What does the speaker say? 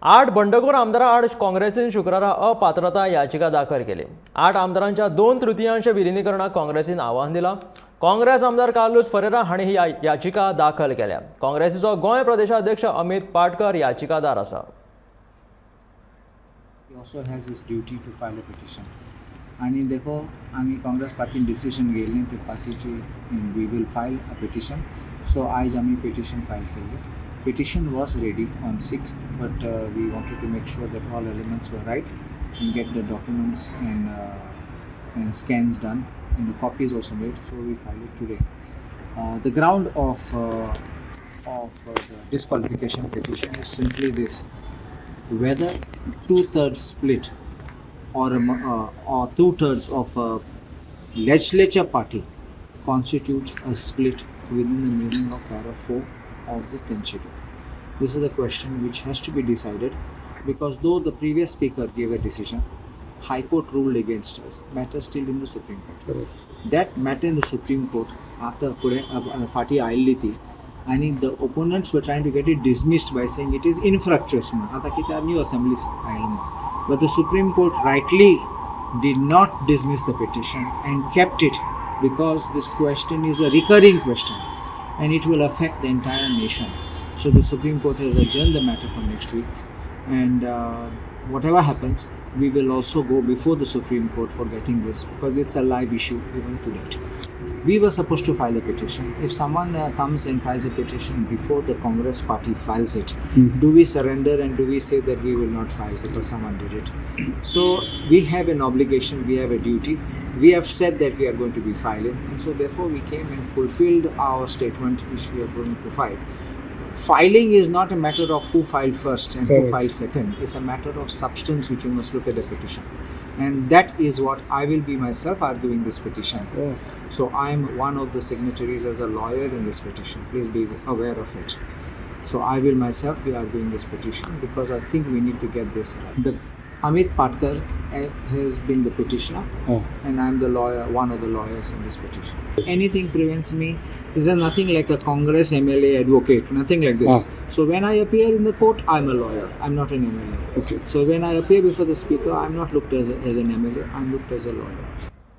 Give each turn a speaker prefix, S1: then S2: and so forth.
S1: 8 बंडखोर आमदारां आड काँग्रेसीन शुक्रारा अपात्रता याचिका दाखल केली. 8 आमदारांच्या 2/3 विलीनीकरणाक काँग्रेसीन आव्हान दिला. काँग्रेस आमदार कार्लोस फरेरा हाणी ही याचिका दाखल केल्या. काँग्रेसीचो गोंय प्रदेशाध्यक्ष अमित पाटकर याचिकादार आसा.
S2: He also has his duty to file a petition. आणि देखो आम्ही काँग्रेस पार्टीन डिसिजन घेयलें ते पार्टीची we will file a petition. So आयज आम्ही पिटिशन फायल केल्लें. Petition was ready on 6th, but we wanted to make sure that all elements were right and get the documents and scans done and the copies also made. So we filed it today. The ground of the disqualification petition is simply this: whether 2/3 split or 2/3 of a legislature party constitutes a split within the meaning of para 4 of the 10th schedule. This is a question which has to be decided, because though the previous speaker gave a decision, High Court ruled against us. Matter still in the Supreme Court. Correct. That matter in the Supreme Court, after party ailiti, and the opponents were trying to get it dismissed by saying it is infructuous. After new assemblies, but the Supreme Court rightly did not dismiss the petition and kept it, because this question is a recurring question and it will affect the entire nation. So the Supreme Court has adjourned the matter for next week, and whatever happens, we will also go before the Supreme Court for getting this, because it's a live issue even to date. We were supposed to file a petition. If someone comes and files a petition before the Congress party files it, do we surrender and do we say that we will not file because someone did it? So we have an obligation, we have a duty. We have said that we are going to be filing, and so therefore we came and fulfilled our statement which we are going to file. Filing is not a matter of who filed first and who filed second. It's a matter of substance which you must look at the petition. And that is what I will be myself arguing this petition. So I am one of the signatories as a lawyer in this petition. Please be aware of it. So I will myself be arguing this petition, because I think we need to get this right. Amit Patkar has been the petitioner, and I am the lawyer, one of the lawyers in this petition. Anything prevents me. This is nothing like a Congress MLA advocate, nothing like this. So when I appear in the court, I am a lawyer. I am not an MLA.
S3: Okay.
S2: So when I appear before the speaker, I am not looked as an MLA. I am looked as a lawyer.